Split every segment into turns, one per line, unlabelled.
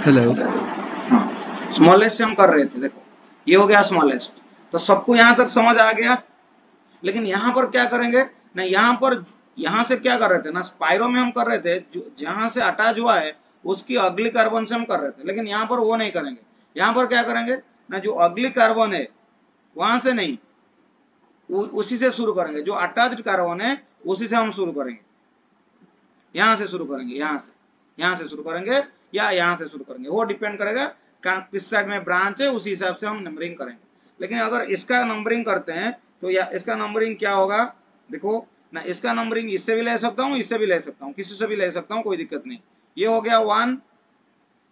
Hello.
हाँ, smallest हम कर रहे थे। देखो ये हो गया स्मॉलेस्ट, तो सबको यहाँ तक समझ आ गया। लेकिन यहाँ पर क्या करेंगे ना, यहाँ से क्या कर रहे थे ना, स्पाइरो में हम कर रहे थे जहां से अटैच हुआ है उसकी अगली कार्बन से हम कर रहे थे, लेकिन यहाँ पर वो नहीं करेंगे। यहाँ पर क्या करेंगे ना, जो अगली कार्बन है वहां से नहीं, उसी से शुरू करेंगे। जो अटैच्ड कार्बन है उसी से हम शुरू करेंगे। यहाँ से शुरू करेंगे, यहाँ से शुरू करेंगे या यहाँ से शुरू करेंगे, वो डिपेंड करेगा किस साइड में ब्रांच है, उसी हिसाब से हम नंबरिंग करेंगे। लेकिन अगर इसका नंबरिंग करते हैं तो या इसका नंबरिंग क्या होगा, देखो ना, इसका नंबरिंग इससे भी ले सकता हूँ, इससे भी ले सकता हूँ, किसी से भी ले सकता हूँ, कोई दिक्कत नहीं। ये हो गया 1,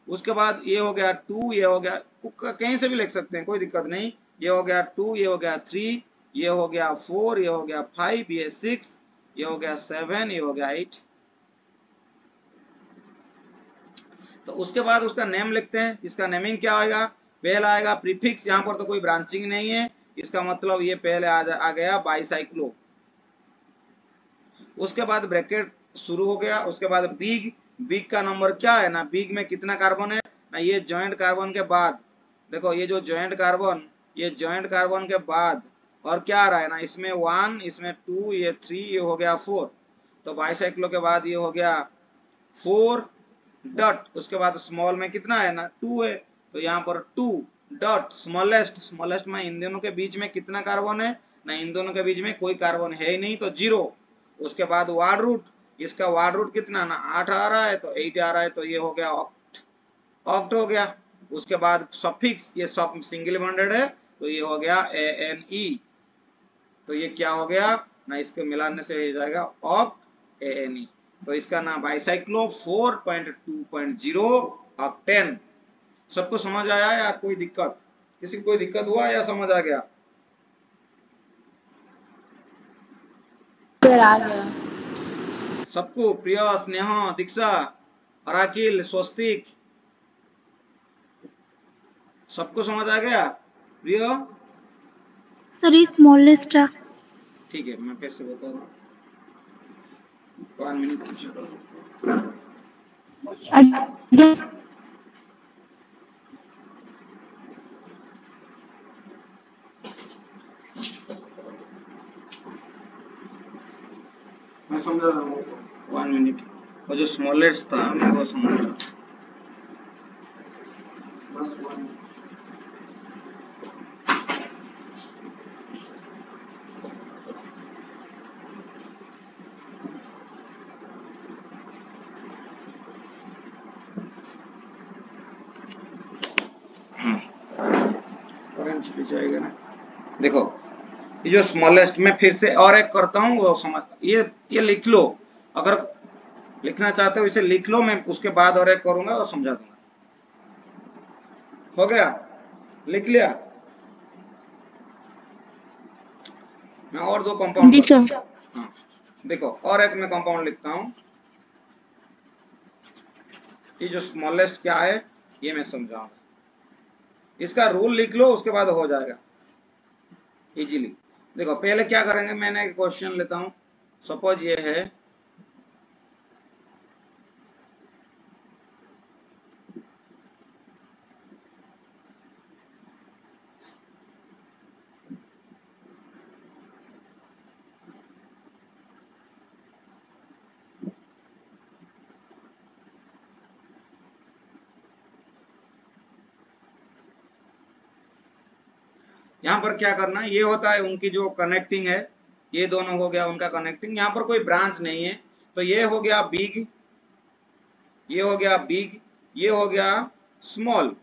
उसके बाद ये हो गया 2, ये हो गया, कहीं से भी लिख सकते हैं, कोई दिक्कत नहीं। ये हो गया 2, ये हो गया 3, ये हो गया 4, ये हो गया 5, ये 6, ये हो गया 7, ये हो गया 8। तो उसके बाद उसका नेम लिखते हैं। इसका नेमिंग क्या आएगा, पहला आएगा प्रीफिक्स, यहाँ पर तो कोई ब्रांचिंग नहीं है, इसका मतलब ये पहले आ गया बाइसाइक्लो। उसके बाद ब्रैकेट शुरू हो गया, उसके बाद बिग का नंबर क्या है ना, बिग में कितना कार्बन है ना, ये जॉइंट कार्बन के बाद, देखो ये जो जॉइंट कार्बन, ये जॉइंट कार्बन के बाद और क्या आ रहा है ना, इसमें 1, इसमें 2, ये 3, ये हो गया 4। तो बाइसाइक्लो के बाद ये हो गया 4 डॉट, उसके बाद स्मॉल में कितना है ना 2 है, तो यहाँ पर 2 डॉट स्मॉलेस्ट, स्मॉलेस्ट में इन दोनों के बीच में कितना कार्बन है ना, इन दोनों के बीच में कोई कार्बन है ही नहीं, तो 0। उसके बाद वार्ड रूट, इसका वार्ड रूट कितना ना 8 आ रहा है, तो 8 आ रहा है, तो ये हो गया ऑक्ट हो गया। उसके बाद सफिक्स, ये सब सिंगल बॉन्डेड है, तो ये हो गया ANE। तो ये क्या हो गया ना, इसको मिलाने से हो जाएगा ऑक्ट ANE। तो इसका नाम बाइसाइक्लो 4.2.0 ऑक्टेन। सबको समझ आया या कोई दिक्कत, किसी को कोई दिक्कत हुआ या समझ आ गया?
आ गया
सबको, प्रिया, स्नेहा, दीक्षा, अराकिल, स्वस्तिक, सबको समझ आ गया? प्रिया
सर स्मॉलेस्ट है।
ठीक है, मैं फिर से बता दूं, 1 मिनट पूछो। मैं समझा रहा हूँ, 1 मिनट। वो जो स्मॉलेस्ट था मैं वो समझ रहा हूँ, बस 1 मिनट। चली जाएगा ना। देखो ये जो स्मॉलेस्ट में फिर से और एक करता हूँ, वो समझ, ये लिख लो, अगर लिखना चाहते हो इसे लिख लो, मैं उसके बाद और एक करूंगा और समझा दूंगा। हो गया, लिख लिया? मैं और 2 कंपाउंड, हाँ देखो, और एक मैं कंपाउंड लिखता हूँ। ये जो स्मॉलेस्ट क्या है ये मैं समझाऊंगा, इसका रूल लिख लो, उसके बाद हो जाएगा इजीली। देखो पहले क्या करेंगे, मैंने एक क्वेश्चन लेता हूं, सपोज ये है यहाँ पर क्या करना, ये होता है उनकी जो कनेक्टिंग है, ये दोनों हो गया उनका कनेक्टिंग, यहाँ पर कोई ब्रांच नहीं है, तो ये हो गया बिग, ये हो गया बिग, ये हो गया स्मॉल,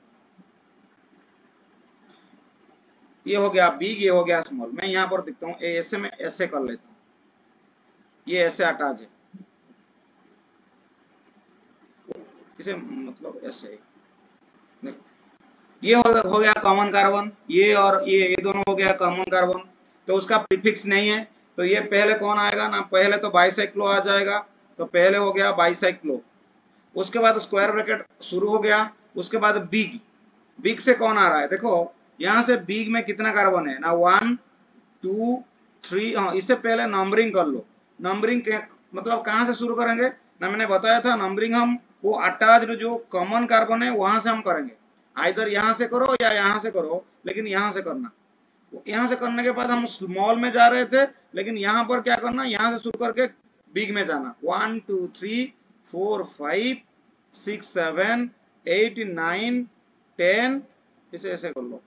ये हो गया बिग, ये हो गया स्मॉल। मैं यहाँ पर दिखता हूँ ऐसे, में ऐसे कर लेता हूँ, ये ऐसे अटैच है, इसे मतलब ऐसे, ये हो गया कॉमन कार्बन, ये और ये दोनों हो गया कॉमन कार्बन, तो उसका प्रीफिक्स नहीं है, तो ये पहले कौन आएगा ना, पहले तो बाइसाइक्लो आ जाएगा, तो पहले हो गया बाइसाइक्लो। उसके बाद स्क्वायर ब्रैकेट शुरू हो गया, उसके बाद बिग, बिग से कौन आ रहा है, देखो यहाँ से बिग में कितना कार्बन है ना, 1 2 3, हाँ इससे पहले नंबरिंग कर लो। नंबरिंग मतलब कहाँ से शुरू करेंगे ना, मैंने बताया था नंबरिंग हम वो अटैच्ड जो कॉमन कार्बन है वहां से हम करेंगे, आइदर यहां से करो या यहां से करो, लेकिन यहां से करना। यहां से करने के बाद हम स्मॉल में जा रहे थे, लेकिन यहां पर क्या करना, यहां से शुरू करके बिग में जाना। 1 2 3 4 5 6 7 8 9 10, इसे ऐसे कर लो।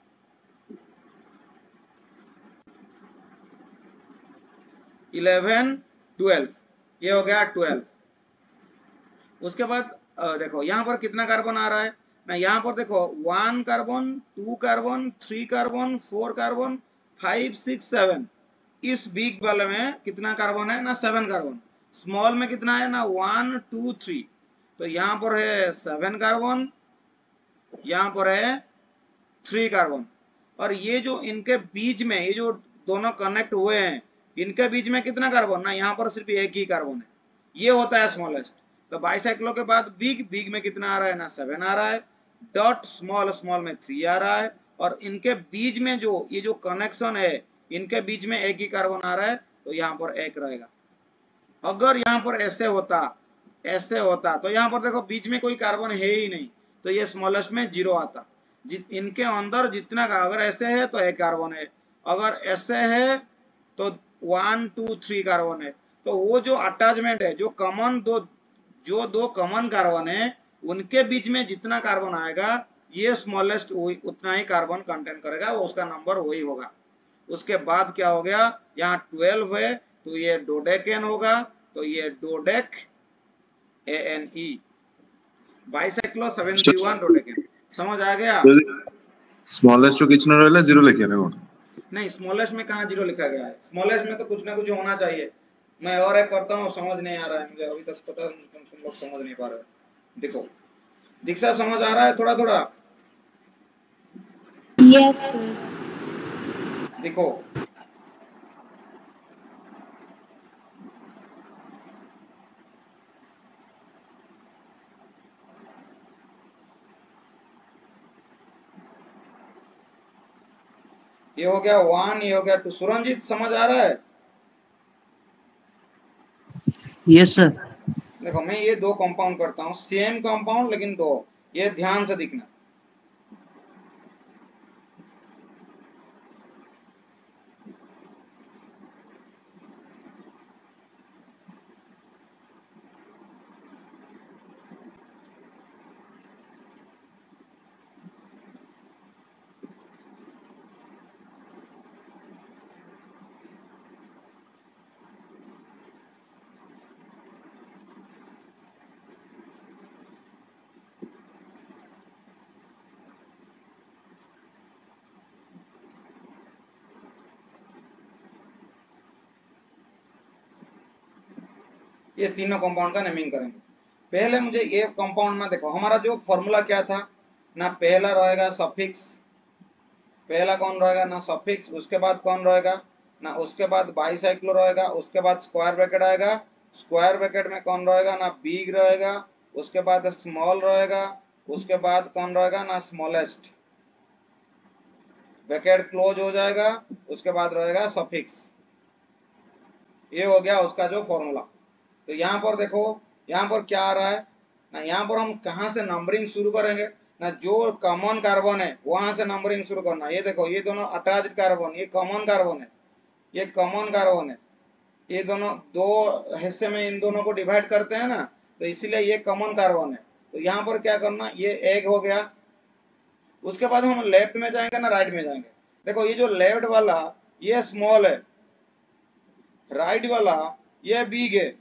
इलेवन 12, ये हो गया 12। उसके बाद देखो यहाँ पर कितना कार्बन आ रहा है ना, यहाँ पर देखो 1 कार्बन 2 कार्बन 3 कार्बन 4 कार्बन 5 6 7। इस बिग वाले में कितना कार्बन है ना, 7 कार्बन। स्मॉल में कितना है ना, 1 2 3। तो यहाँ पर है 7 कार्बन, यहाँ पर है 3 कार्बन। और ये जो इनके बीच में ये जो दोनों कनेक्ट हुए हैं, इनके बीच में कितना कार्बन ना, यहाँ पर सिर्फ एक ही कार्बन है, ये होता है स्मॉलेस्ट। तो बाइसाइक्लो के बाद बिग, बिग में कितना आ रहा है ना, 7 आ रहा है। डॉट स्मॉल, स्मॉल में 3 आ रहा है। और इनके बीच में जो ये जो कनेक्शन है, इनके बीच में एक ही कार्बन आ रहा है, तो यहाँ पर एक रहेगा। अगर यहाँ पर ऐसे होता तो यहाँ पर देखो बीच में कोई कार्बन है ही नहीं, तो ये स्मॉलेस्ट में 0 आता। इनके अंदर जितना का अगर ऐसे है तो एक कार्बन है, अगर ऐसे है तो 1 2 3 कार्बन है। तो वो जो अटैचमेंट है, जो दो कॉमन कार्बन है, उनके बीच में जितना कार्बन आएगा, ये स्मॉलेस्ट उतना ही कार्बन कंटेन करेगा, वो उसका नंबर वही होगा। उसके बाद क्या हो गया, यहाँ 12 है तो ये डोडेकेन होगा, तो ये डोडेक ANE, बाइसाइक्लो 71 डोडेकेन। समझ आ गया?
स्मॉलेस्ट कितना रहला 0 लिखे ना?
नहीं, स्मॉलेस्ट में कहाँ 0 लिखा गया है? स्मॉलेस्ट में तो कुछ ना कुछ होना चाहिए। मैं और एक करता हूँ, समझ नहीं आ रहा है मुझे अभी तक, पता तुम लोग समझ नहीं पा रहे। देखो दीक्षा, समझ आ रहा है थोड़ा थोड़ा?
Yes sir.
देखो ये हो गया 1, ये हो गया 2। सुरंजीत समझ आ रहा है?
Yes sir.
देखो मैं ये 2 कंपाउंड करता हूँ, सेम कंपाउंड लेकिन 2, ये ध्यान से दिखना। ये तीनों कंपाउंड का नेमिंग करेंगे। पहले मुझे ये कंपाउंड में देखो, हमारा जो फॉर्मूला क्या था ना, पहला रहेगा सफिक्स, पहला कौन रहेगा ना, सफिक्स। उसके बाद कौन रहेगा ना, उसके बाद बाइसाइक्लो रहेगा। उसके बाद स्क्वायर ब्रैकेट आएगा, स्क्वायर ब्रैकेट में कौन रहेगा ना, बिग रहेगा। उसके बाद स्मॉल रहेगा। उसके बाद कौन रहेगा ना, स्मॉलेस्ट। ब्रैकेट क्लोज हो जाएगा, उसके बाद रहेगा सफिक्स। ये हो गया उसका जो फॉर्मूला। तो यहाँ पर देखो, यहाँ पर क्या आ रहा है ना, यहाँ पर हम कहाँ से नंबरिंग शुरू करेंगे ना, जो कॉमन कार्बन है वहां से नंबरिंग शुरू करना। ये देखो, ये दोनों अटैच्ड कार्बन, ये कॉमन कार्बन है, ये कॉमन कार्बन है। ये दोनों दो हिस्से में इन दोनों को डिवाइड करते हैं ना, तो इसीलिए ये कॉमन कार्बन है। तो यहाँ पर क्या करना, ये एक हो गया। उसके बाद हम लेफ्ट में जाएंगे ना राइट में जाएंगे। देखो ये जो लेफ्ट वाला ये स्मॉल है, राइट वाला ये बिग है।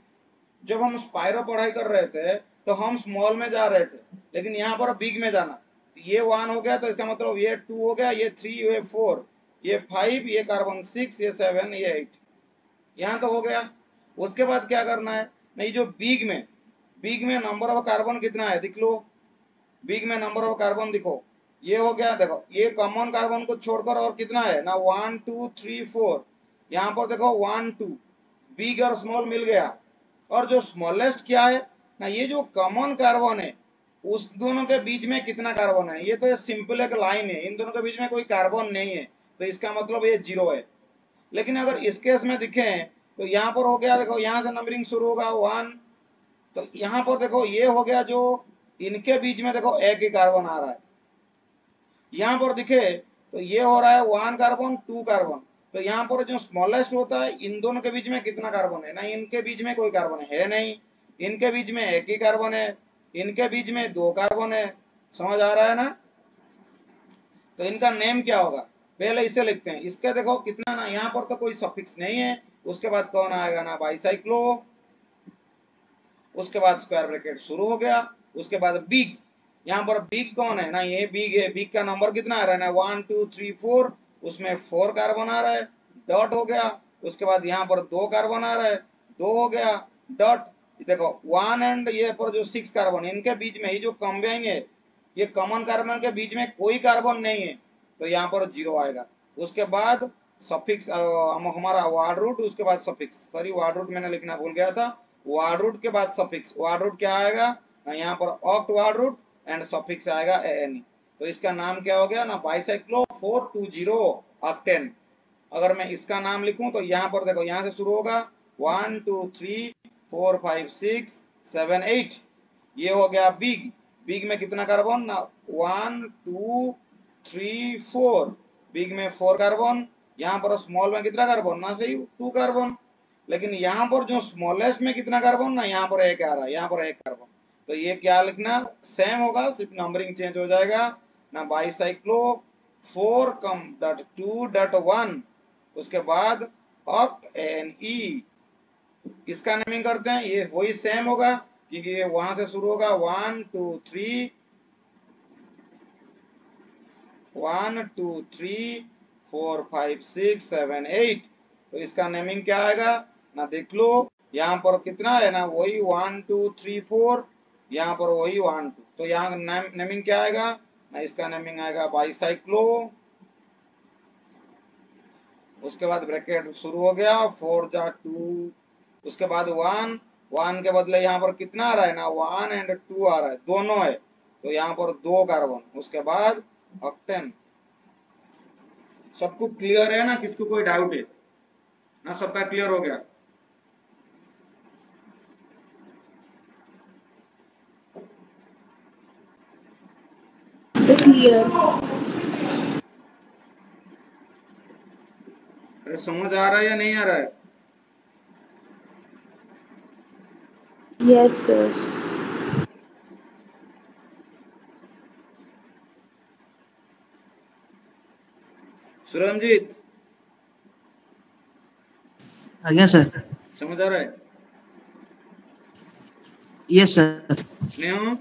जब हम स्पाइरो पढ़ाई कर रहे थे तो हम स्मॉल में जा रहे थे, लेकिन यहाँ पर बिग में जाना। ये 1 हो गया, तो इसका मतलब ये 2 हो गया, ये 3, ये 4, ये 5, ये कार्बन 6, ये 7, ये 8। यहाँ तो हो गया। उसके बाद क्या करना है नहीं, जो बिग में नंबर ऑफ कार्बन कितना है दिख लो, बिग में नंबर ऑफ कार्बन दिखो। ये हो गया, देखो ये कॉमन कार्बन को छोड़कर और कितना है ना, 1 2 3 4। यहाँ पर देखो 1 2, बिग और स्मॉल मिल गया। और जो स्मॉलेस्ट क्या है ना, ये जो कॉमन कार्बन है उस दोनों के बीच में कितना कार्बन है, ये तो सिंपल एक लाइन है, इन दोनों के बीच में कोई कार्बन नहीं है, तो इसका मतलब ये 0 है। लेकिन अगर इस केस में दिखे तो यहाँ पर हो गया, देखो यहाँ से नंबरिंग शुरू होगा 1 तो यहाँ पर देखो ये हो गया, जो इनके बीच में देखो एक ही कार्बन आ रहा है। यहाँ पर दिखे तो ये हो रहा है 1 कार्बन 2 कार्बन। तो यहाँ पर जो स्मॉलेस्ट होता है, इन दोनों के बीच में कितना कार्बन है ना, इनके बीच में कोई कार्बन है नहीं, इनके बीच में एक ही कार्बन है, इनके बीच में 2 कार्बन है। समझ आ रहा है ना? तो इनका नेम क्या होगा, पहले इसे लिखते हैं। इसके देखो कितना ना, यहाँ पर तो कोई सफिक्स नहीं है। उसके बाद कौन आएगा ना, बाइसाइक्लो। उसके बाद स्क्वायर ब्रैकेट शुरू हो गया। उसके बाद बिग, यहाँ पर बिग कौन है ना, ये बिग है। बिग का नंबर कितना आ रहा है ना, 1 2 3 4, उसमें 4 कार्बन आ रहा है, डॉट हो गया। उसके बाद यहाँ पर 2 कार्बन आ रहा है, 2 हो गया, डॉट। देखो 1 एंड ये पर जो 6 कार्बन, इनके बीच में ये जो कंबाइन है, ये कॉमन कार्बन के बीच में कोई कार्बन नहीं है, तो यहाँ पर 0 आएगा। उसके बाद सफिक्स हमारा वर्ड रूट, उसके बाद सफिक्स, सॉरी वर्ड रूट मैंने लिखना भूल गया था। वर्ड रूट के बाद सफिक्स, वर्ड रूट क्या आएगा ना, यहाँ पर oct word root and suffix आएगा एन। तो इसका नाम क्या हो गया ना, बाइसाइक्लो 420 ऑक्टेन। अगर मैं इसका नाम लिखूं तो यहाँ पर देखो, यहाँ से शुरू होगा 1 2 3 4 5 6 7 8, ये हो गया बिग। बिग में कितना कार्बन ना, 1 2 3 4, बिग में 4 कार्बन। यहाँ पर स्मॉल में कितना कार्बन ना, सही 2 कार्बन। लेकिन यहाँ पर जो स्मॉलेस्ट में कितना कार्बन ना, यहाँ पर एक आ रहा है, यहाँ पर एक कार्बन। तो ये क्या लिखना, सेम होगा, सिर्फ नंबरिंग चेंज हो जाएगा ना, बाइसाइक्लो 4 कम डॉट 2 डॉट 1, उसके बाद ऑक्ट एन ई। इसका नेमिंग करते हैं, ये वही सेम होगा, क्योंकि ये वहां से शुरू होगा 1 2 3 1 2 3 4 5 6 7 8। तो इसका नेमिंग क्या आएगा ना, देख लो यहाँ पर कितना है ना, वही 1 2 3 4, यहाँ पर वही 1 2। तो यहाँ नेमिंग क्या आएगा ना, इसका नेमिंग आएगा बाइसाइक्लो। उसके बाद ब्रैकेट शुरू हो गया 4 जा 2, उसके बाद 1, 1 के बदले यहाँ पर कितना आ रहा है ना, 1 एंड 2 आ रहा है, दोनों है, तो यहाँ पर 2 कार्बन। उसके बाद ऑक्टेन। सबको क्लियर है ना, किसको कोई डाउट है ना, सबका क्लियर हो गया?
क्लियर।
अरे समझ आ रहा है या नहीं आ रहा है?
Yes sir.
सुरंजीत
आगे सर।
समझ आ रहा है?
Yes sir.
स्नेहो,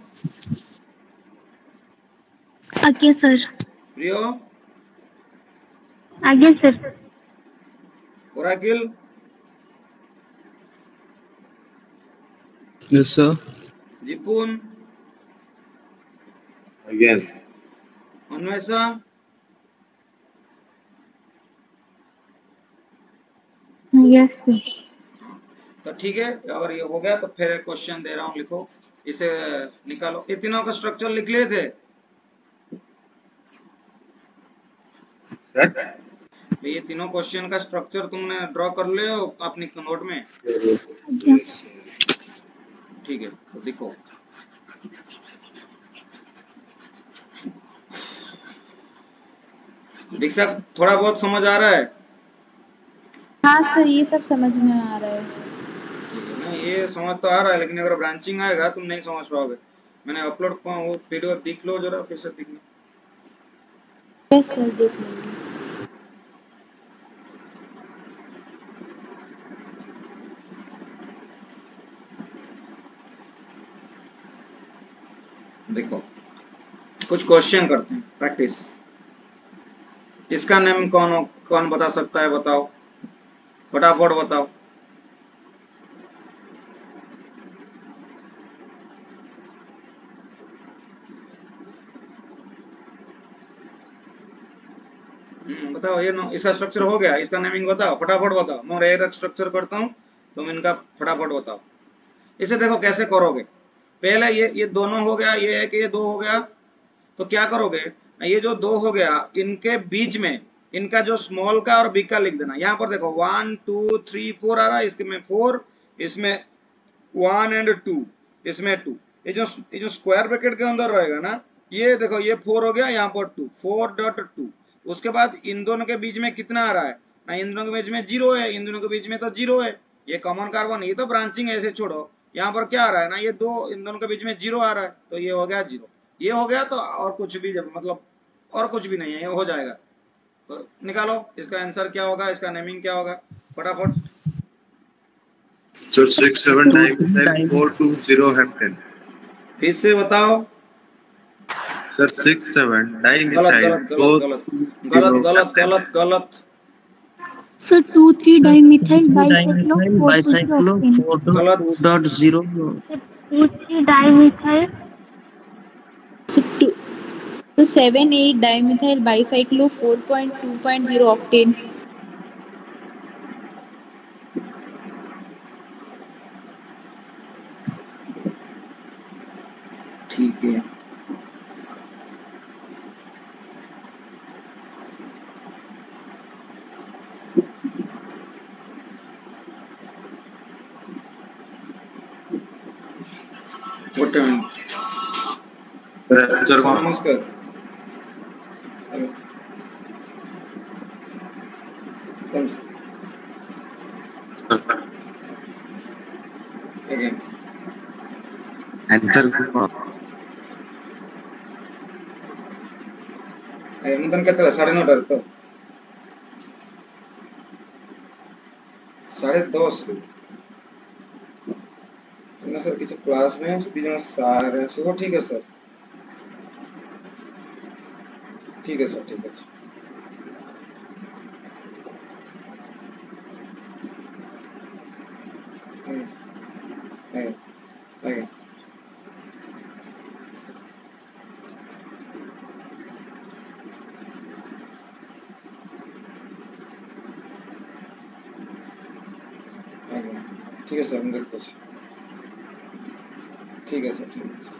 आगे सर।
प्रियो,
आगे सर।
ओराकिल,
Yes, sir.
जिपुन,
Again.
Anwesha,
yes sir.
तो ठीक है, अगर ये हो गया तो फिर एक क्वेश्चन दे रहा हूँ, लिखो, इसे निकालो। ये तीनों का स्ट्रक्चर लिख लिए थे?
Set.
ये तीनों क्वेश्चन का स्ट्रक्चर तुमने ड्रॉ कर ले हो अपनी नोट में? ठीक है, तो देखो, दीक्षा थोड़ा बहुत समझ आ रहा है?
हाँ सर, ये सब समझ में आ रहा है।
नहीं, ये समझ तो आ रहा है, लेकिन अगर ब्रांचिंग आएगा तुम नहीं समझ पाओगे। मैंने अपलोड वो पीडीएफ देख लो जरा, फिर से देख लो।
यस सर, देख लेंगे।
देखो, कुछ क्वेश्चन करते हैं, प्रैक्टिस। इसका नेम कौन बता सकता है, बताओ, फटाफट बताओ। बताओ, ये इसका स्ट्रक्चर हो गया, इसका नेमिंग बताओ, फटाफट बताओ। मैं एक स्ट्रक्चर करता हूँ, तुम इनका फटाफट बताओ। इसे देखो कैसे करोगे। पहले ये दोनों हो गया, ये एक, ये 2 हो गया। तो क्या करोगे, ये जो 2 हो गया, इनके बीच में इनका जो स्मॉल का और बिग का लिख देना। यहाँ पर देखो 1 2 3 4 आ रहा है, इसके में 4, इसमें 1 एंड 2, इसमें 2, ये जो स्क्वायर ब्रैकेट के अंदर रहेगा ना, ये देखो ये 4 हो गया, यहाँ पर 2, 4.2। उसके बाद इन दोनों के बीच में कितना आ रहा है ना, इन दोनों के बीच में 0 है, इन दोनों के बीच में तो 0 है, ये कॉमन कार्बन, ये तो ब्रांचिंग ऐसे छोड़ो। यहाँ पर क्या आ रहा है ना, ये दो, इन दोनों के बीच में 0 आ रहा है, तो ये हो गया 0, ये हो गया। तो और कुछ भी मतलब और कुछ भी नहीं है, ये हो जाएगा। तो निकालो इसका आंसर क्या होगा, इसका नेमिंग क्या होगा फटाफट।
Sir 6 7 dimethyl 420 heptane.
फिर से बताओ।
सर 6 7
गलत
डाइमिथाइल
गलत गलत गलत गलत गलत गलत गलत
सर 2,3 डाइमिथाइल
डाइमिथाइल बाइसाइक्लो
गलत
4.0
2,3 डाइमिथाइल
तो 7,8 डाइमिथाइल बाइसाइक्लो 4.2.0 ऑक्टेन।
ठीक है। What time?
सर कौन
नमस्कार। Again.
आंसर कौन
मुदन कहता 9:30 तो 10:30 ना सर किसी क्लास में से जन सारे सो ठीक है सर, ठीक है सर, ठीक है। आगे ठीक है सर, अंदर कुछ ठीक है सर, ठीक है सर।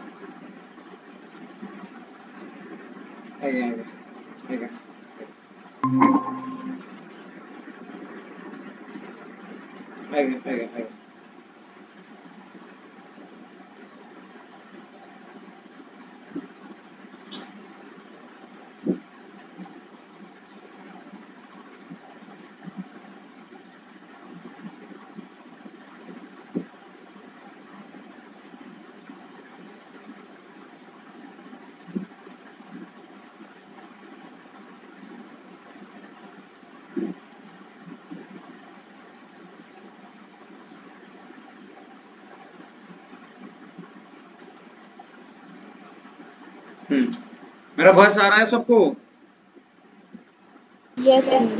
आगे आगे आगे आगे आगे आगे मेरा वॉइस आ रहा है सबको?
यस।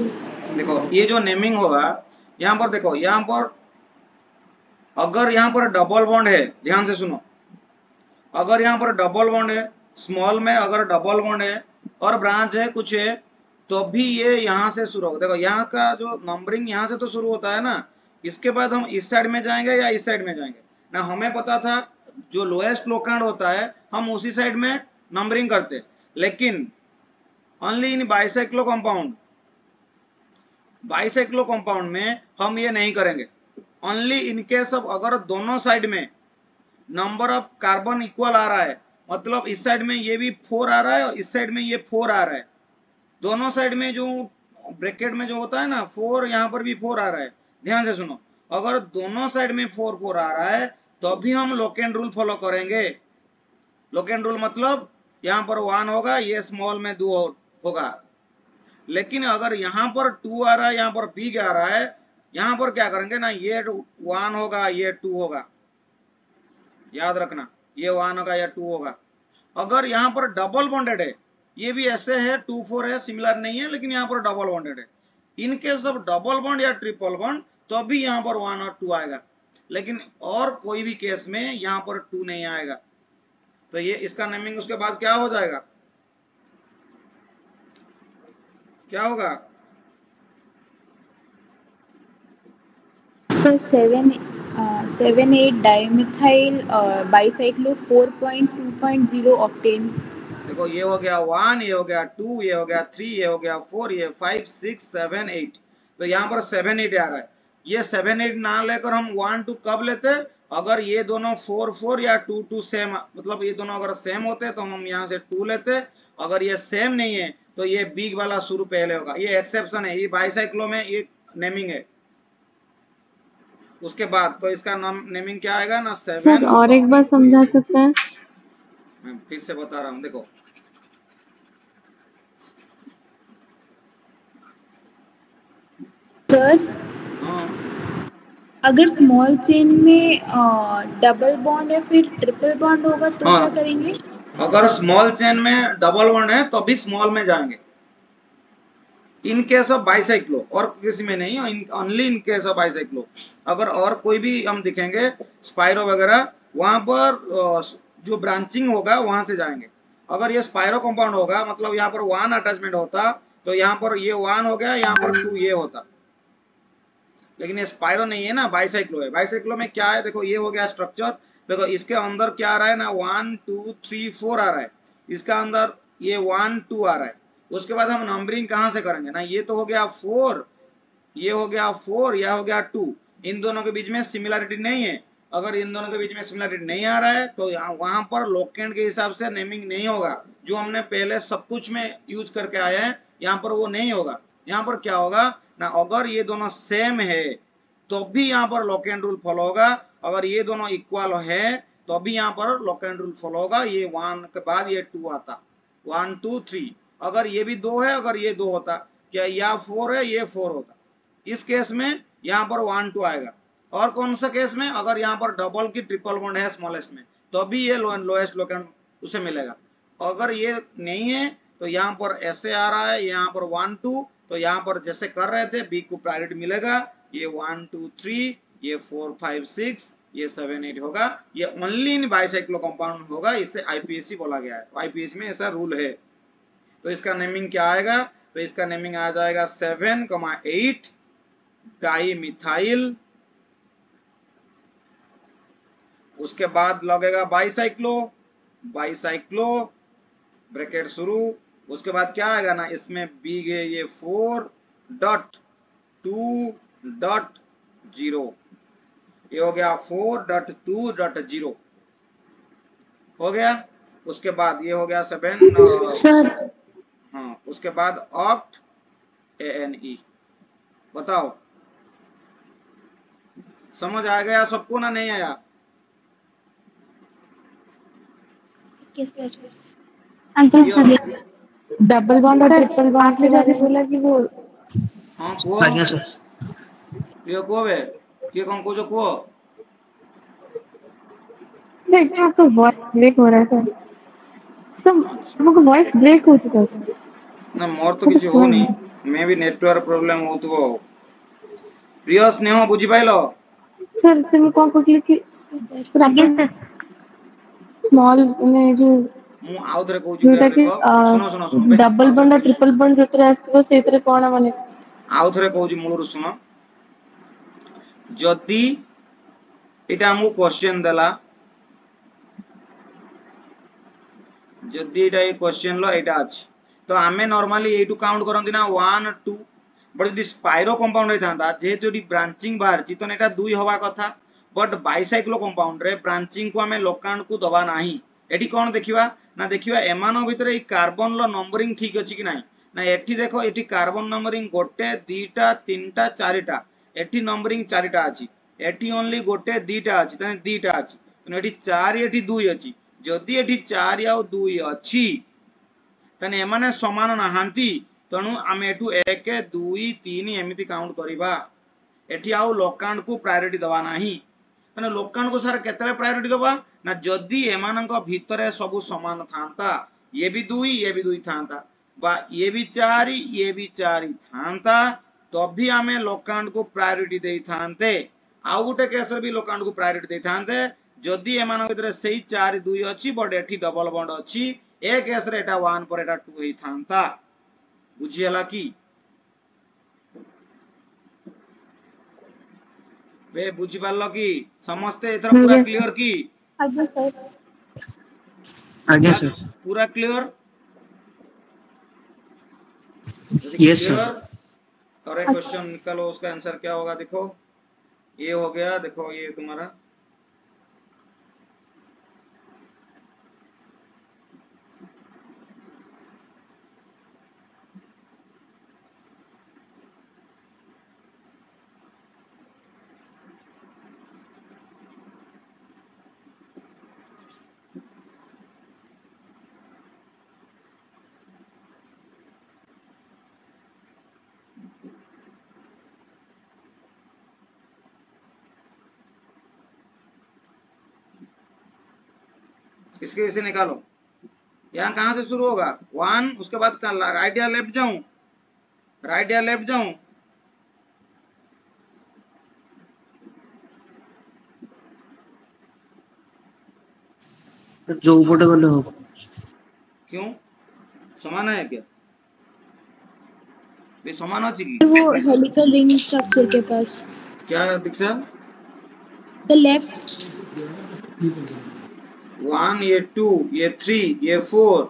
देखो ये जो नेमिंग होगा, यहाँ पर देखो, यहाँ पर अगर यहाँ पर डबल बॉन्ड है, ध्यान से सुनो, अगर यहाँ पर डबल बॉन्ड है, स्मॉल में अगर डबल बॉन्ड है और ब्रांच है कुछ है, तो भी ये यहाँ से शुरू होगा। देखो यहाँ का जो नंबरिंग यहाँ से तो शुरू होता है ना, इसके बाद हम इस साइड में जाएंगे या इस साइड में जाएंगे ना, हमें पता था जो लोएस्ट लोकेंड होता है हम उसी साइड में नंबरिंग करते, लेकिन only in bicyclo compound, bicyclo compound में हम ये नहीं करेंगे। ओनली इन केस ऑफ अगर दोनों साइड में नंबर ऑफ कार्बन इक्वल आ रहा है, मतलब इस साइड में ये भी 4 आ रहा है और इस साइड में ये 4 आ रहा है, दोनों साइड में जो ब्रैकेट में जो होता है ना 4, यहाँ पर भी 4 आ रहा है, ध्यान से सुनो, अगर दोनों साइड में 4 4 आ रहा है तो भी हम लोकेंड रूल फॉलो करेंगे। लोकेंड रूल मतलब यहाँ पर 1 होगा, ये स्मॉल में 2 होगा, लेकिन अगर यहाँ पर 2 आ रहा है, यहाँ पर बिग आ रहा है, यहाँ पर क्या करेंगे ना, ये 1 होगा, ये 2 होगा, याद रखना, ये 1 होगा या 2 होगा। अगर यहाँ पर डबल बॉन्डेड है, ये भी ऐसे है 2 4 है, सिमिलर नहीं है, लेकिन यहाँ पर डबल बॉन्डेड है, in case of double bond या ट्रिपल बॉन्ड तो भी यहाँ पर 1 और 2 आएगा, लेकिन और कोई भी केस में यहाँ पर 2 नहीं आएगा। तो ये इसका नेमिंग उसके बाद क्या हो जाएगा, क्या होगा?
Sir 7,8 dimethyl bicyclo 4.2.0 octane.
देखो ये हो गया 1, ये हो गया 2, ये हो गया 3, ये हो गया 4, ये 5 6 7 8, तो यहाँ पर 7 8 आ रहा है। ये 7 8 ना लेकर हम 1 2 कब लेते, अगर ये दोनों 4 4 या 2 2 सेम, मतलब ये दोनों अगर सेम होते तो हम यहाँ से 2 लेते, अगर ये सेम नहीं है तो ये बिग वाला शुरू पहले होगा। ये एक्सेप्शन है, ये बाइसाइक्लो में ये नेमिंग है। उसके बाद तो इसका नाम नेमिंग क्या आएगा ना, 7।
और एक बार समझा सकते हैं?
मैं फिर से बता रहा हूँ, देखो
सर
हाँ
अगर स्मॉल चेन में डबल बॉन्ड या फिर ट्रिपल बॉन्ड होगा तो
हाँ।
क्या करेंगे?
अगर स्मॉल चेन में डबल बॉन्ड है तो भी स्मॉल में जाएंगे, इन केस ऑफ बाइसाइक्लो, और किसी में नहीं, only in case of bicyclo. अगर और कोई भी हम दिखेंगे स्पाइरो वगैरह, वहां पर जो ब्रांचिंग होगा वहां से जाएंगे। अगर ये स्पाइरो कंपाउंड होगा, मतलब यहाँ पर 1 अटैचमेंट होता तो यहाँ पर ये 1 हो गया, यहाँ पर 2 ये होता, लेकिन ये स्पाइरो नहीं है ना, बाइसाइक्लो है। बाइसाइक्लो में क्या है, देखो ये हो गया स्ट्रक्चर, देखो इसके अंदर क्या आ रहा है ना, 1 2 3 4 आ रहा है, इसका अंदर ये 1 2 आ रहा है। उसके बाद हम नंबरिंग कहां से करेंगे ना, ये तो हो गया 4, ये हो गया 4, यह हो गया 2, इन दोनों के बीच में सिमिलरिटी नहीं है। अगर इन दोनों के बीच में सिमिलरिटी नहीं आ रहा है तो वहां पर लोकेंट के हिसाब से नेमिंग नहीं होगा, जो हमने पहले सब कुछ में यूज करके आया है, यहाँ पर वो नहीं होगा। यहाँ पर क्या होगा ना, अगर ये दोनों सेम है तो भी यहाँ पर लोकेंट रूल फॉलो होगा, अगर ये दोनों इक्वल है तो भी यहाँ पर लोकेंट रूल फॉलो होगा। ये 1 के बाद ये 2 आता, 1 2 3। अगर ये भी 2 है, अगर ये 2 होता, क्या या 4 है, ये 4 होता, इस केस में यहाँ पर 1 2 आएगा। और कौन सा केस में, अगर यहाँ पर डबल की ट्रिपल बॉन्ड है स्मॉलेस्ट में, तो भी ये लोएस्ट लोकेंट उसे मिलेगा। अगर ये नहीं है तो यहाँ पर ऐसे आ रहा है, यहाँ पर 1 2, तो यहाँ पर जैसे कर रहे थे बी को प्रायोरिटी मिलेगा, ये 1 2 3, ये 4 5 6, ये 7 8 होगा। ये ओनली इन बाइसाइक्लो कंपाउंड होगा, इसे आईपीएसी बोला गया है, आईपीएसी में ऐसा रूल है। तो इसका नेमिंग क्या आएगा, तो इसका नेमिंग आ जाएगा 7 8 डाई मिथाइल, उसके बाद लगेगा बाइसाइक्लो, बाइसाइक्लो ब्रैकेट शुरू, उसके बाद क्या आएगा ना, इसमें बिग है ये 4.2.0, ये हो गया 4.2.0 हो गया। उसके बाद ये हो गया 7, हाँ उसके बाद ऑक्ट ANE। बताओ समझ आ गया सबको ना नहीं आया?
डबल बॉन्ड और ट्रिपल बॉन्ड में जाके बोला कि वो
हाँ को
आज्ञा सर।
ये को बे के कौन को जो को
देखिए आपका वॉइस ब्रेक हो रहा है सर, आपका वॉइस ब्रेक हो चुका है
ना, मोर तो किसी हो नहीं, मैं भी नेटवर्क प्रोब्लेम हो तो प्रिय स्नेह बुझी पाइलो
सर। तुम कौन कहली कि स्मॉल में जो
मु आउ थरे कहूची के देखो, सुनो सुनो सुनो
डबल बॉन्ड और ट्रिपल बॉन्ड जोतरे आसो सेतरे कोन माने,
आउ थरे कहूची मूलर सुनो। जदि एटा हमको क्वेश्चन देला, जदि एटा ये क्वेश्चन लो एटा अछि तो आमे नॉर्मली एटू काउंट करंती ना 1 2, बट यदि स्पाइरो कंपाउंड होता जेहेतु एटी ब्रांचिंग बाहर ची तो एटा 2 होवा कथा, बट बाइसाइक्लो कंपाउंड रे ब्रांचिंग को हमें लोकांड को दबा नाही। एटी कोन देखिबा ना, देखिबा एमानो भितरे ई कार्बन लो नंबरिंग ठीक अछि कि नाही ना। एटी देखो, एटी कार्बन नंबरिंग 1 2 3 4टा, एटी नंबरिंग 4टा अछि, एटी ओनली 1 2 अछि, तने 2टा अछि, तने एटी 4 एटी 2 अछि। जदि एटी 4 आ 2 अछि तने एमाने समान नहांती, तणु आमे एटू 1 2 3 एमिति काउंट करिबा। एटी आउ लोकांड को प्रायोरिटी दबा नाही, तने लोकांड को सारा केतले प्रायोरिटी दबा ना, जदि एमानंक भितरे सब समान थांता, ये भी 2 ये भी 2 थांता, बा ये भी 4 ये भी 4 थांता, तभी आमे लोकांड को प्रायोरिटी देई थांते। आउ गुटे केस भी लोकांड को प्रायोरिटी देई थांते जदि एमान भितरे सेही 4 2 अछि, बट एठी डबल बॉन्ड अछि, ए केस रे एटा 1 पर एटा 2 ही थांता। बुझियला की बे, बुझी पारलो की समस्ते एथर पूरा क्लियर की?
आज्ञा सर।
आज्ञा सर।
पूरा क्लियर?
Yes sir.
और एक क्वेश्चन निकालो, उसका आंसर क्या होगा देखो। ये हो गया, देखो ये तुम्हारा इसके इसे निकालो। यहाँ कहाँ से शुरू होगा 1, उसके बाद राइट या लेफ्ट जाऊं, राइट या लेफ्ट जाऊं,
जो ऊपर गले हो
क्यों समान है क्या? ये समान अच्छी की
वो हेलिकल रिंग स्ट्रक्चर के पास
क्या दीक्षा?
द लेफ्ट
1, ये 2, ये 3, ये 4,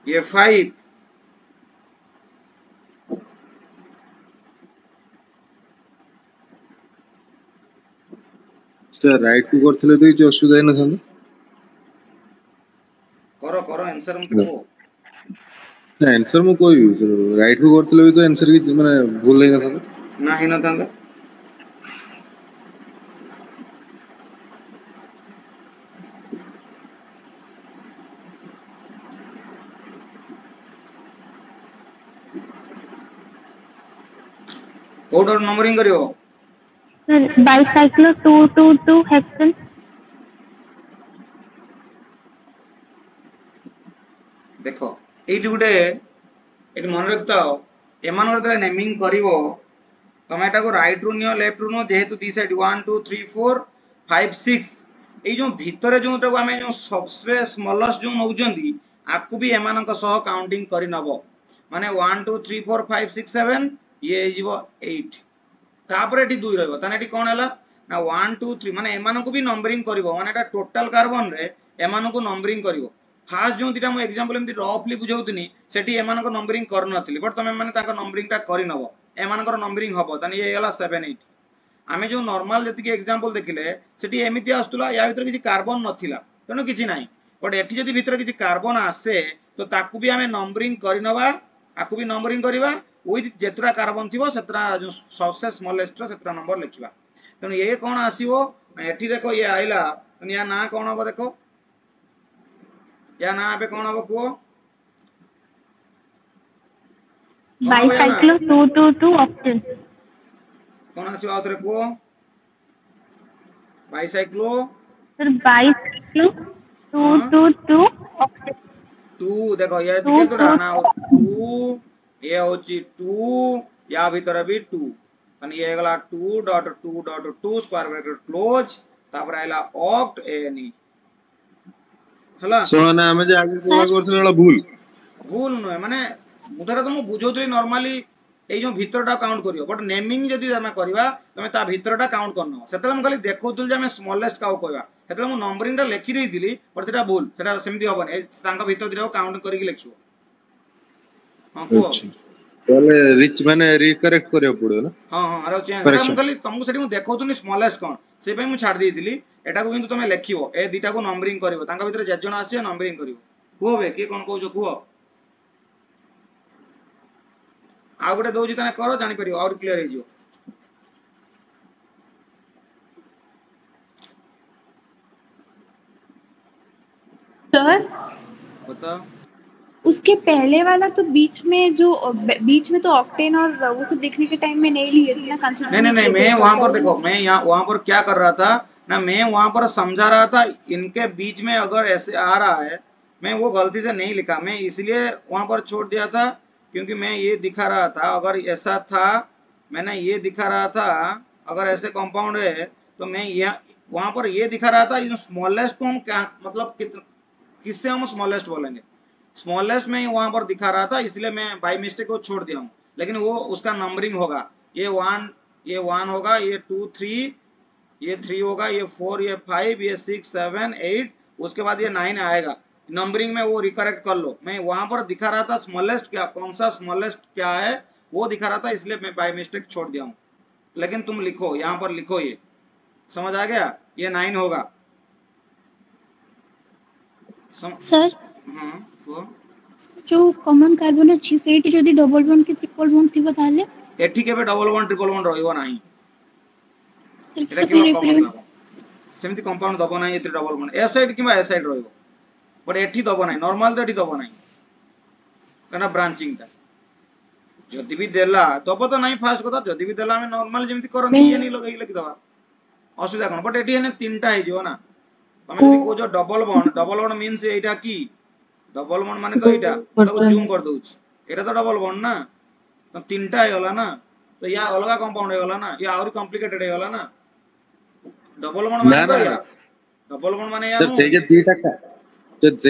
ये 5,
सर राइट को करथिले तो କିଛି ଅସୁବିଧା ହେଇ ନଥାନ୍ତା।
करो करो आंसर मत को
ନା ଆନ୍ସର ମୁଁ କହିବି ସर ରାଇଟ କୁ କରିଥିଲେ ବି ତ ଆନ୍ସର କିଛି ମାନେ ଭୁଲ ହେଇ ନଥାନ୍ତା।
ना ही ना था कोड और नंबरिंग करियो।
बाइसाइक्लो 222 हेक्सेन
देखो एइट गुटे एट मन रखता एमान करता नेमिंग करिवो तमे एटा को राइट रु नियो लेफ्ट रु नियो जेहेतु दी साइड 1 2 3 4 5 6 एई जो भितरे जोटा को आमे जो सबसे स्मॉलेस्ट जो नउजंदी आकु भी एमानक सह काउंटिंग करि नबो माने 1 2 3 4 5 6 7 ये जीवो 8 तापर एटी 2 रहबो ताने एटी कोन हला ना 1 2 3 माने एमानक भी नंबरिंग करिवो माने एटा टोटल कार्बन रे एमानक नंबरिंग करिवो। फास्ट जो दिटा मु एग्जांपल एमति रफली बुझौतनी सेठी एमानक नंबरिंग कर नथिली बट तमे माने ताका नंबरिंग टा करि नबो एमानकर नंबरिंग हबो ताने ये हला 7 8 आमे जो नॉर्मल जति के एग्जांपल देखिले सेठी एमिति आस्तुला या भीतर किछि कार्बन नथिला तनो किछि नाही बट एठी जति भीतर किछि कार्बन आसे तो ताकू भी आमे नंबरिंग करि नबा आकू भी नंबरिंग करिवा विथ जेतरा कार्बन थिबो सेतरा जो सबसे स्मॉलेस्ट सेतरा नंबर लिखिबा तनो ये कोन आसीबो एठी देखो ये आइला तनो या ना कोन हबो देखो या ना पे कोन हबो को
बाइसाइक्लो 222 ऑक्टेन
कोन आसीबो आउतरे को बाइसाइक्लो
सर बाइसाइक्लो 222 ऑक्टेन
2 देखो ये केतरा ना 2 ये होची 2 या भीतर भी 2 तने ये गला 2.2.2 स्क्वायर ब्रैकेट क्लोज तापर आइला ऑक्ट एनी हला
सोना ଆମେ ଯେ ଆଗକୁ କୋଡ କରିଥିଲେ ଏला ଭୁଲ
भूल नय माने मुधरा तो मु बुझौतली नॉर्मली ए जो भीतरटा काउंट करियो बट नेमिंग जदी हम करबा तमे ता भीतरटा काउंट करनो सेतले हम खाली देखौतुल जे हम स्मॉलेस्ट काउ कहबा सेतले मु नंबरिंग टा लिखि देइतिली बट सेटा भूल सेटा सेमति होबन तांका भीतर दिराव काउंट करिक लिखियो हां को
ତାହେଲେ ରିଚ୍ ମାନେ ରିକରେକ୍ଟ କରିବାକୁ ପଡିବ ନା।
हां हां आरो चेंज हम खाली तुमको सेठी मु देखौतुनी स्मॉलेस्ट कोन से पे मु छाड़ देइतिली एटा को किंतु तमे लिखियो ए दिटा को नंबरिंग करिवो तांका भीतर जे जण आसी नंबरिंग करिवो को बे के कोन कहजो को आ गुटे दउजी तने करो जानि परियो और क्लियर हे जियो।
सर
बता
उसके पहले वाला तो बीच में तो ऑक्टेन और वो सब देखने के टाइम में नहीं लिए थे ना कंसीडर
नहीं मैं वहां पर देखो मैं यहाँ वहां पर क्या कर रहा था ना मैं वहां पर समझा रहा था इनके बीच में अगर ऐसे आ रहा है मैं वो गलती से नहीं लिखा मैं इसलिए वहां पर छोड़ दिया था क्योंकि मैं ये दिखा रहा था अगर ऐसा था मैंने ये दिखा रहा था अगर ऐसे कंपाउंड है तो मैं यहाँ वहां पर ये दिखा रहा था ये स्मॉलेस्ट को हम क्या मतलब किससे हम स्मॉलेस्ट बोलेंगे स्मॉलेस्ट में वहां पर दिखा रहा था इसलिए मैं बाय मिस्टेक को छोड़ दिया हूँ लेकिन वो उसका नंबरिंग होगा ये 1 होगा ये 2 3 ये 3 होगा ये 4 ये 5 ये 6 7 8 उसके बाद ये 9 आएगा नंबरिंग में वो रिकरेक्ट कर लो मैं वहां पर दिखा रहा था स्मॉलेस्ट क्या कौन सा स्मॉलेस्ट क्या है वो दिखा रहा था इसलिए मैं बाय मिस्टेक छोड़ दिया हूँ लेकिन तुम लिखो यहाँ पर लिखो ये समझ आ गया ये 9 होगा
सर जो कॉमन कार्बन अछि सेठी जदी डबल बॉन्ड कि ट्रिपल बॉन्ड थिबो ताले
एठी केबे डबल बॉन्ड ट्रिपल बॉन्ड रहइबो नाही सेमति कंपाउंड दबो नाही एति डबल बॉन्ड ए साइड किबा ए साइड रहइबो बट एठी दबो नाही नॉर्मल तो एठी दबो नाही कना ब्रांचिंग ता जदी भी देला दबो तो नाही फास्ट कथा जदी भी देला हम नॉर्मल जेमति करन ये नहीं लगई लगी दबा असुविधा कोन बट एठी हने तीनटा हे जिवो ना तमे जदी को जो डबल बॉन्ड मींस एटा की डबल बॉन्ड माने तो एटा तो जूम कर दउछ एटा तो डबल बॉन्ड ना तो तीनटा हे गला ना तो या अलगा कंपाउंड हे गला ना या और कॉम्प्लिकेटेड हे गला ना डबल बॉन्ड माने तो या डबल बॉन्ड माने या
सर से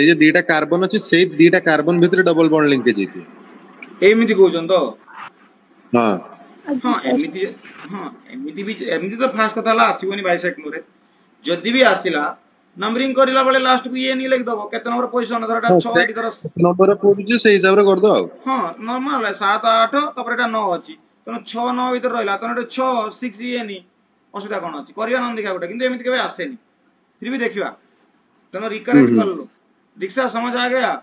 जे दीटा कार्बन अछि से दीटा कार्बन भितर डबल बॉन्ड लिंकेज हेति
एमिति कहउछन तो
हां
हां एमिति भी एमिति तो फास्ट कथा ला आसीबनी बाइसाइक्लो रे जदी भी आसिला नंबरिंग करिला बेले लास्ट को ये नहीं लिख दबो केते नंबर पोजीशन धरटा 6 एटी धर
नंबर पडुची से हिसाब रे कर दो
हां नॉर्मल है 7 8 तपर एटा 9 अछि तने 6 9 भीतर रहला तने 6 6 ये नहीं असुविधा कोन अछि करिया न देखा गोटे किंतु एमिति केबे आसेनी फिर भी देखिबा तने रिकरेक्ट कर लो दीक्षा समझ आ गया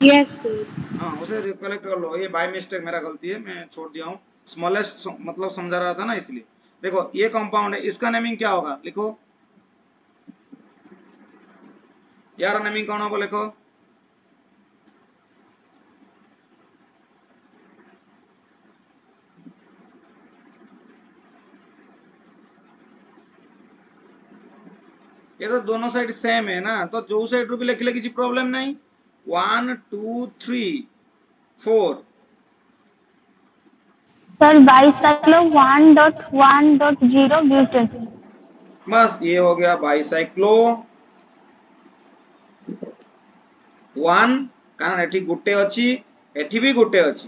यस सर।
हाँ उसे रिकलेक्ट कर लो ये बाय मिस्टेक मेरा गलती है मैं छोड़ दिया हूँ स्मॉलेस्ट मतलब समझा रहा था ना इसलिए देखो ये कंपाउंड है इसका नेमिंग क्या होगा लिखो यार नेमिंग कौन होगा लिखो ये तो दोनों साइड सेम है ना तो जो साइड रू भी लिख ले किसी प्रॉब्लम नहीं 1 2 3 4
सर बाइसाइक्लो 1.1.0 ब्यूटेन
बस ये हो गया बाइसाइक्लो 1 कारण एठी गुटे अछि एठी भी गुटे अछि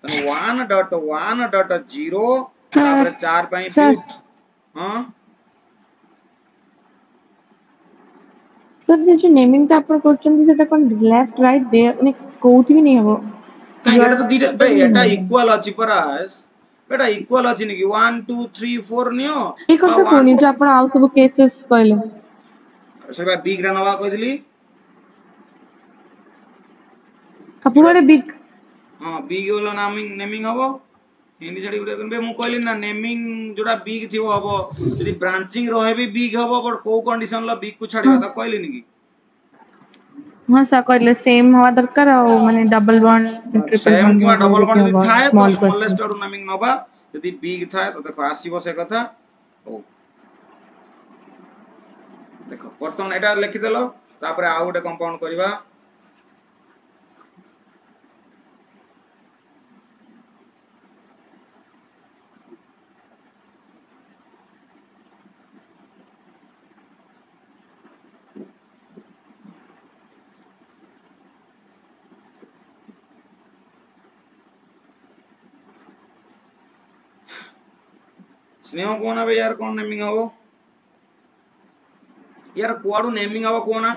तने 1.1.0 तापर 4 पई ब्यूट हां
सर जो नेमिंग ता आपण करछन सेटा कोन लेफ्ट राइट दे ने कोठी भी नहीं हबो
एटा तो दीटा बे एटा इक्वल अछि परा बेटा इक्वल अछि नि कि 1 2 3 4 नियो
ए କଥା कोनी जो आपण आउ सब केसेस कहले
से बा बिग रा नवा कहली
सबुरे बिग
हां बिग वाला नामिंग नेमिंग हबो हिंदी जड़ी गुडे बे मु कहली ना नेमिंग जोडा बिग थिवो हबो यदि ब्रांचिंग रहे भी बिग हबो बट को कंडीशन ला बिग को छाड़िबा ता कहली नि कि
हां सा कहले सेम हवा दरकार और माने double bond triple
same
bond
keema double bond यदि थाए तो
स्मॉल
स्मॉलेस्ट और नेमिंग नबा यदि बिग थाए तो देखो आसीबो से कथा ओ देखो वर्तमान एटा लिखि देलो तापर आ गोटे कंपाउंड करबा स्नेह कोन बे यार कोन नेमिंग हबो यार कोआडू नेमिंग हबो कोना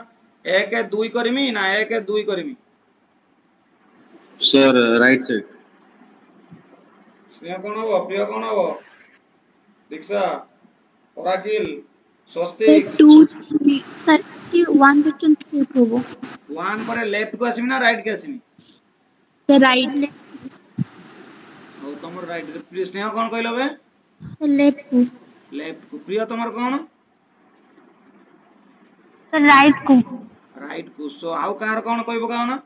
1 2 करमी ना 1 2 करमी
सर राइट साइड
स्नेह कोन हबो प्रिय कोन हबो दीक्षा ओराकिल स्वस्तिक
2 3
सर कि 1 क्वेश्चन सेट होबो
1 पर लेफ्ट को आसीमी ना राइट के आसीमी
राइट
और तमर राइट प्रिय स्नेह कोन कहलो बे
लेफ्ट
लेफ्ट को प्रिय तमर कोन राइट को सो आउ कार कोन कहबो गाना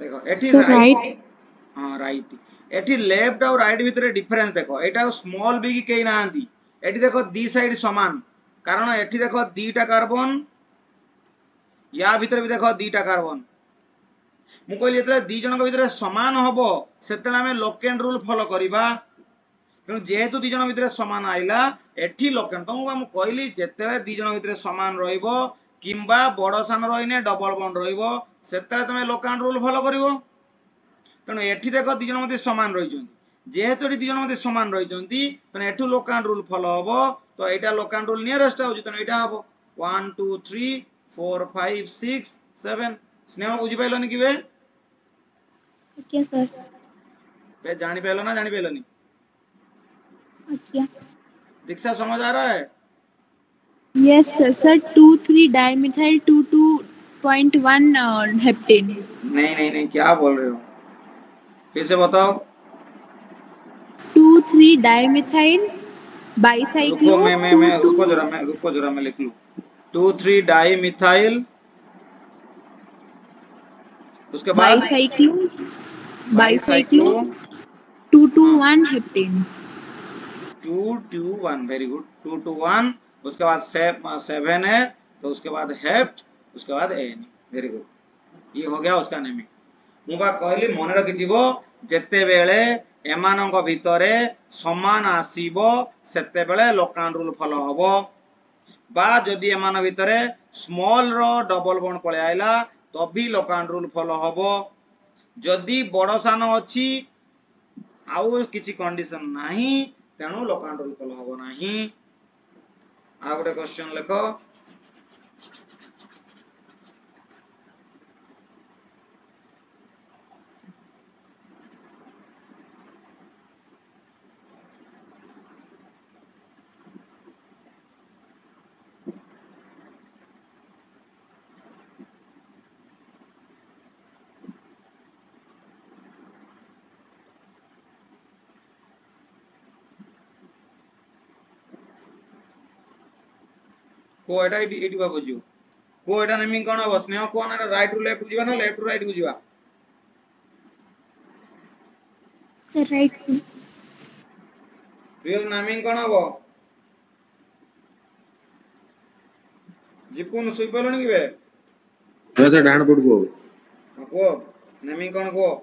देखो एठी राइट हां राइट एठी लेफ्ट और राइट भीतर डिफरेंस देखो एटा स्मॉल बिग के नांती एठी देखो दी साइड समान कारण एठी देखो दीटा कार्बन या भीतर भी देखो दीटा कार्बन मु कहली एतले दी जन के भीतर समान हबो सेतले हमें लॉक एंड रूल फॉलो करिबा तेणु जेहेतु दी जन भीतर समान आइला एठी लॉक एंड तो मु कहली जेतेले दी जन भीतर समान रहइबो किंबा बड़ सान रहिने डबल बॉन्ड रहइबो सेतले तमे लॉक एंड रूल फॉलो करिवो तेणु एठी देखो दी जन मध्ये समान रहिचंती जेहेतु एठी दी जन मध्ये समान रहिचंती तेणु एठु लॉक एंड रूल फॉलो हबो तो एटा लॉक एंड रूल नियरेस्ट होची तेणु एटा हबो 1 2 3 4 5 6 7 स्नेह बुझी पाइलनी कि बे
क्या सर
बे जानी पाइलो ना जानी पाइलोनी
क्या
दीक्षा समझ आ रहा है
यस सर 2 3 डाइमिथाइल 2.1 हेप्टेन
नहीं क्या बोल रहे हो फिर से बताओ
2 3 डाइमिथाइल बाइसाइक्लो
रुको जरा मैं लिख लूं 2 3 डाइमिथाइल उसके बाद
बाइसाइक्लो 2 2 1 हेप्टेन
2 2 1 वेरी गुड 2 2 1 उसके बाद 7 है तो उसके बाद हेप्ट, उसके बाद एन। वेरी गुड, ये हो गया उसका नेमिंग। मु बा कहली मन रखिथिबो जेते बेले एमानंक भितरे समान आसीबो सेते बेले लोकाल रूल फॉलो हबो, बा जदि एमान भितरे स्मॉल रो डबल बॉन्ड पळे आइला तभी लोकाल रूल फॉलो हबो। जदि बड़ सान अछि आउ किछि कंडीशन नाही तेणु लोकाल रूल फॉलो हबो नाही। आ गोटे क्वेश्चन लेखो, को एटा एटी बा बुझियो को एटा नेमिंग कोन हबो स्नेह को ना राइट टू लेफ्ट बुझिबा ना लेफ्ट टू राइट बुझिबा?
Sir right to.
Real naming कोन हबो? जिपुन सुई पलोनी किबे
वैसे डाण पड़ को
को नेमिंग कोन को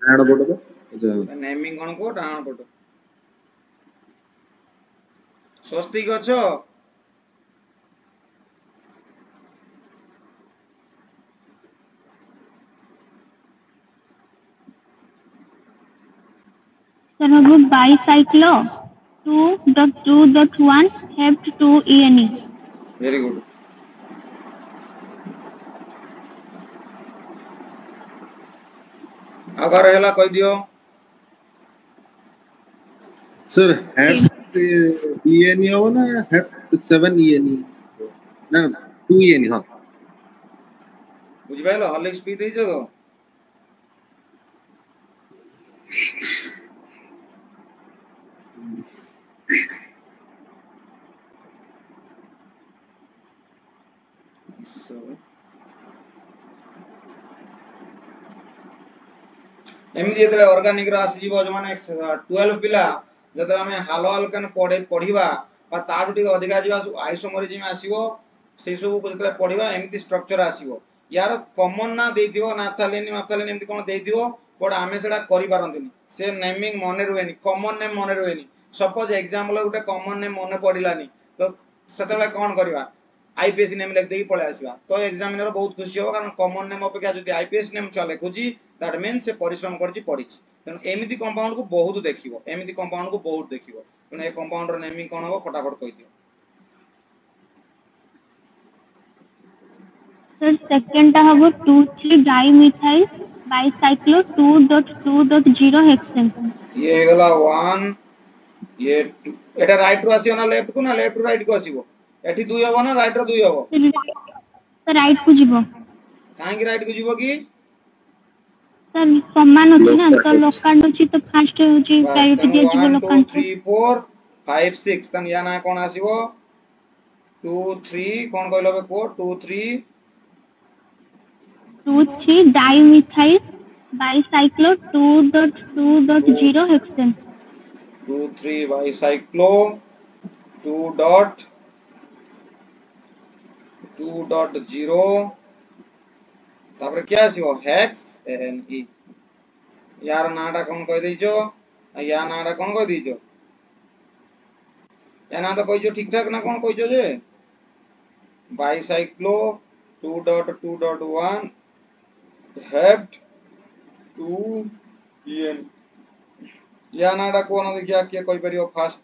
डाण पड़ को अच्छा
नेमिंग कोन को डाण पड़ स्वस्तिक अछो
सर हम bicyclo 2.2.1 hept 2 ENE।
Very good. अगर हेला कह दियो
सर हेप्ट ईएनई हो ना हेप्ट 7 ईएनई ना 2 ईएनई हां
बुझ पाइलो हॉर्लिक्स पी देइछो तो एमती जेतले ऑर्गेनिक रा आसी जीवो जो माने 12 पिला जेतले हमें हालो हालकन पढिबा बा ताडु टिक अधिका जीवा आइसोमरिज्म आसीबो से सब को जेतले पढिबा एमती स्ट्रक्चर आसीबो यार कॉमन ना देइथिबो नाथालेनी एमती कोन देइथिबो बट आमे सेडा करि पारंतिनी से नेमिंग मने रुएनी कॉमन नेम मने रुएनी। सपोज एग्जांपल गुटे कॉमन नेम मने पडिलानी तो सेतले कोन करबा आईपीएस नेम लिख देकी पळे आसीबा तो एग्जामिनर बहुत खुशी हो कारण कॉमन नेम अपेक्षा जदि आईपीएस नेम चले खुजी दैट मींस से परिश्रम करछि पढिछि तेनु एमिति कंपाउंड को बहुत देखिबो एमिति कंपाउंड को बहुत देखिबो तेनु ए कंपाउंड रो नेमिंग कोन हो फटाफट कहि दियो।
सर सेकंड टा हबो 2,3 डाइमिथाइल बाइसाइक्लो 2.2.0 हेक्सेन।
ये गला 1 ये एटा राइट रो आसीओ ना लेफ्ट को राइट को आसीबो एठी 2 हबो ना राइट रो 2 हबो
सर राइट को जीवो
काहे की राइट को जीवो की
सर समान अछि ना तो लोकाल अछि तो फास्ट होछि प्रायोरिटी दिया जीवो
1
लोकाल
2 3 4 5 6 तन या ना कोन आसीबो 2 3 कोन कहलो बे को 2 3
डाइमिथाइल बाइसाइक्लो 2.2.0 हेक्सेन
2 3 बाइसाइक्लो 2.2.0 तापर क्या आसीबो हेक्स एन ई यार नाटा कोन कह दिजो या नाटा कोन कह दिजो या ना तो कहिजो ठीक ठाक ना कोन कहिजो जे बाइसाइक्लो 2.2.1 हेप्ट 2 ईएन या नाटा कोन देखिया के कहि परियो fast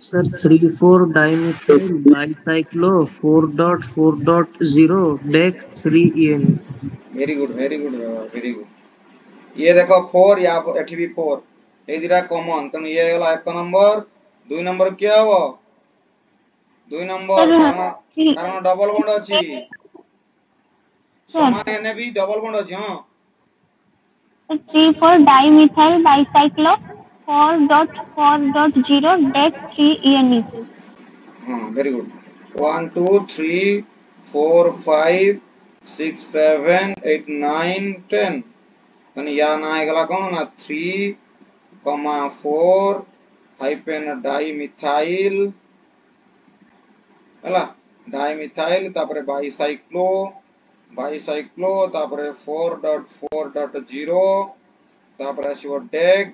sir 3,4 dimethyl bicyclo 4.4.0 deck 3 ENE।
Very good very good very good. ये देखो 4 या एठी भी 4 ए दिरा कॉमन तन ये वाला 1 नंबर 2 नंबर क्या हो 2 नंबर कारण डबल बॉन्ड अछि समान एने भी डबल बॉन्ड अछि हां
3,4 डाइमिथाइल बाइसाइक्लो 4.4.0 डेक 3 ENE।
हां वेरी गुड 1 2 3 4 5 6 7 8 9 10 तन या ना आइगला कोन ना 3 4 हाइफेन डाइमिथाइल हला डाइमिथाइल तापरे बाइसाइक्लो तापरे 4.4.0 तापरे आसीबो डेक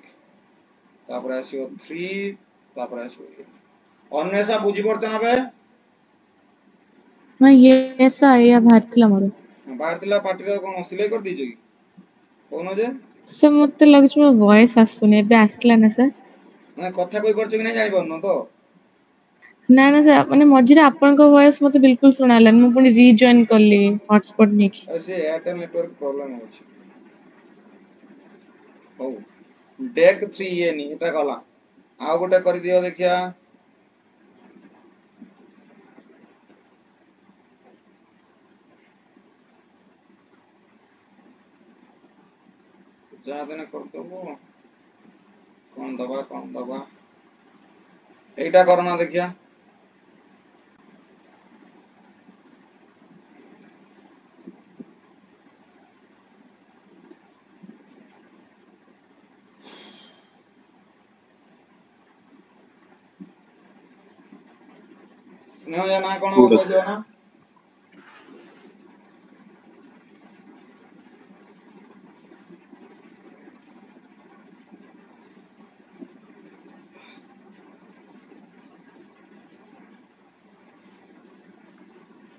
तापरे आसीबो 3 तापरे आसीबो अन्वेषा बुझी पड़ते ना बे
ना ये ऐसा या भारतीला मोर
भारतीला पार्टी रो कोन सिलाई कर दीजो की कोन जे
से मते लागछ मो वॉइस आसुने बे आसला ना सर
माने कथा कोइ परछ कि नै जानि परनो तो
ना ना सर माने मझिरे आपन को वॉइस मते बिल्कुल सुनालन मु पुनी रीजॉइन करली हॉटस्पॉट नेकी
ऐसे एयरटेल नेटवर्क प्रॉब्लम होछ हो डेक 3 ये नी एटा गला आ गोटे कर दियो देखिया जा देने कर दबो कौन दबा एटा करना देखिया स्नेह या ना कोन हो जो ना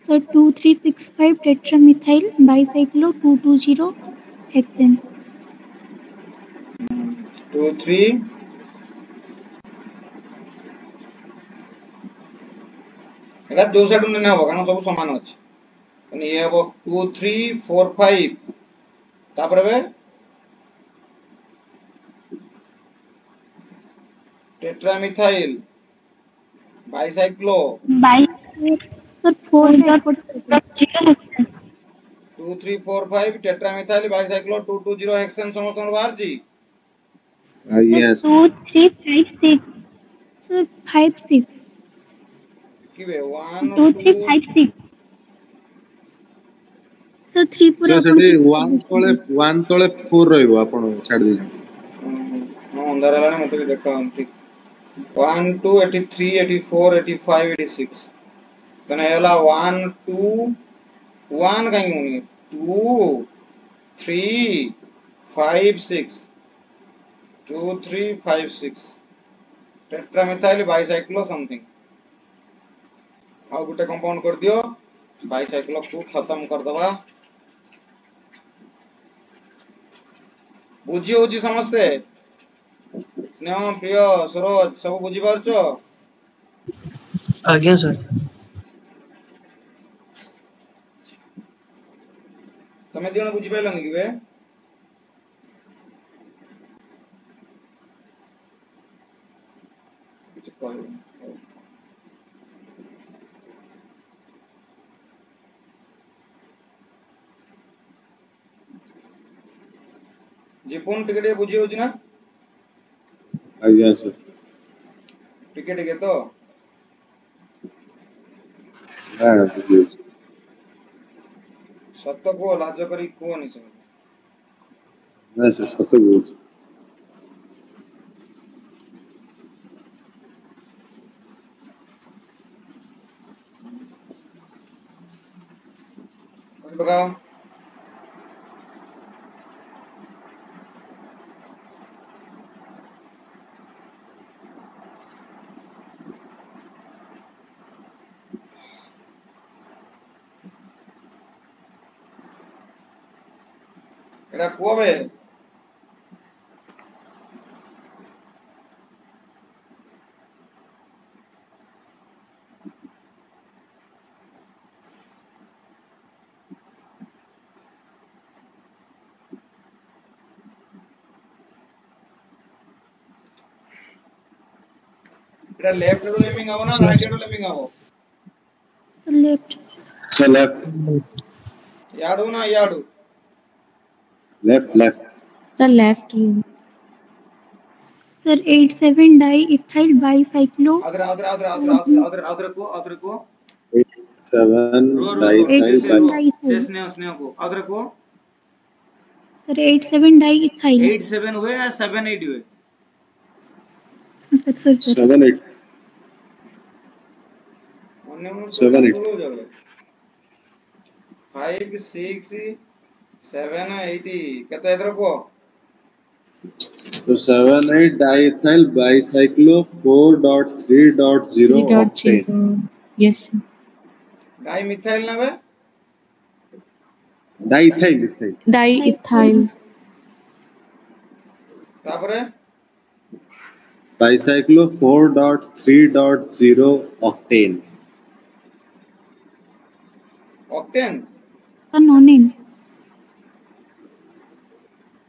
सर 2365 टेट्रामिथाइल बाइसाइक्लो 220 हेक्सेन
2 3 एटा दो साइड ने हबो कारण सब समान अछि तने ये हबो 2 3 4 5 तापर बे tetramethyl bicyclo
sir 4.0
2 3 4 5 tetramethyl bicyclo 220 hexane समतन बाहर जी
यस
2 3 5 6
सर 5 6
किबे 1
2 3
2
5 6
सर 3 पर
सर
अपन
सेठी 1 तळे 4 रहइबो आपण छाड़ दे
हां अंदर वाला मते भी देखा ठीक 1 2 83 84 85 86 तने हला 1 2 1 काई होनी 2 3 5 6 2 3 5 6 टेट्रामिथाइल बाइसाइक्लो समथिंग आ गुटे कंपाउंड कर दियो बाइसाइक्लो को खत्म कर दबा बुझी होजी समझते स्नेह प्रिय सरोज सब बुझी पारछो
आज्ञा सर
तमे दिनो बुझी पाइलनी कि बे कुछ कहू जीपुन टिके बुझी होजी ना
आज्ञा सर
टिके तो
हां बुझियो
सत्य को लाज करी को नहीं सब
ना सर सत्य बोल
बताओ एरा कोबे एरा लेफ्ट रो लेमिंग आवो ना राइट रो लेमिंग आवो
सर लेफ्ट
सर लेफ्ट
याडू ना याडू
left
the left
sir 87 di ethyl bicyclo
अदर को
7
रो
डाई
से स्नेह को अदर को
सर 87 डाई इथाइल
87 हुए या 78 हुए
सर
7 8
अन्य में तो
7 8
हो जावे 5 6 7 8 केते इधर को
तो 7 8 diethyl bicyclo 4.3.0 octane
3.0 yes
di methyl नबे
डाइथाइल इथाइल
डाई इथाइल
तापरे
बाइसाइक्लो 4.3.0 ऑक्टेन
ऑक्टेन
सर नॉनिन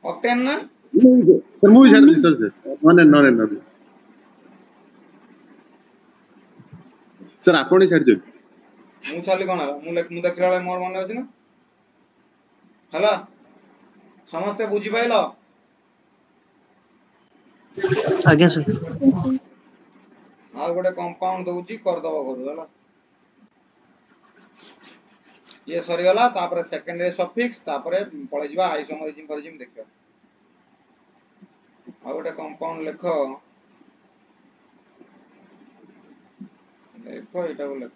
ऑक्टेन ना
सर मूवी छाड़ दी सर नॉन सर आपण ही छाड़ दियो
मु छाली कोन मु देखला बेले मोर मन अछि ना हला समस्त बुझी पाइलो
आज्ञा सर
आ गोटे कंपाउंड दउची कर दबो करू हला ये सरी गला तापर सेकेंडरी सफिक्स तापर पळे जिवा आइसोमरिज्म परिज्म देखियो आ गोटे कंपाउंड लेखो देखो एटा बोले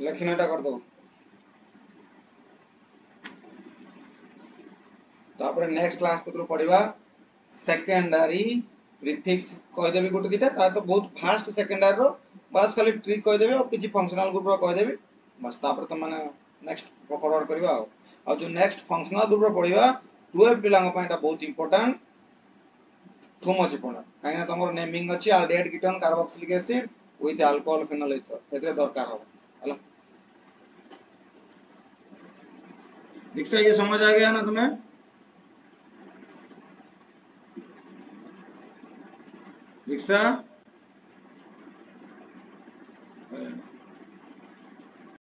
लखिनाटा कर दो तापर नेक्स्ट क्लास पत्र पढिबा सेकेंडरी प्रीफिक्स कह देबी गोटे दिटा ता तो बहुत फास्ट सेकेंडरी रो बस खाली ट्रिक कह देबी और किछि फंक्शनल ग्रुप रो कह देबी बस तापर तो माने नेक्स्ट फॉरवर्ड करबा और जो नेक्स्ट फंक्शनल ग्रुप रो पढिबा 12 पिलांग पयटा बहुत इंपोर्टेंट टू मच इंपोर्टेंट काइना तमरो नेमिंग अछि aldehyde ketone carboxylic acid with alcohol phenol ether एतरे दरकार हो हला दीक्षा ये समझ आ गया ना तुम्हें दीक्षा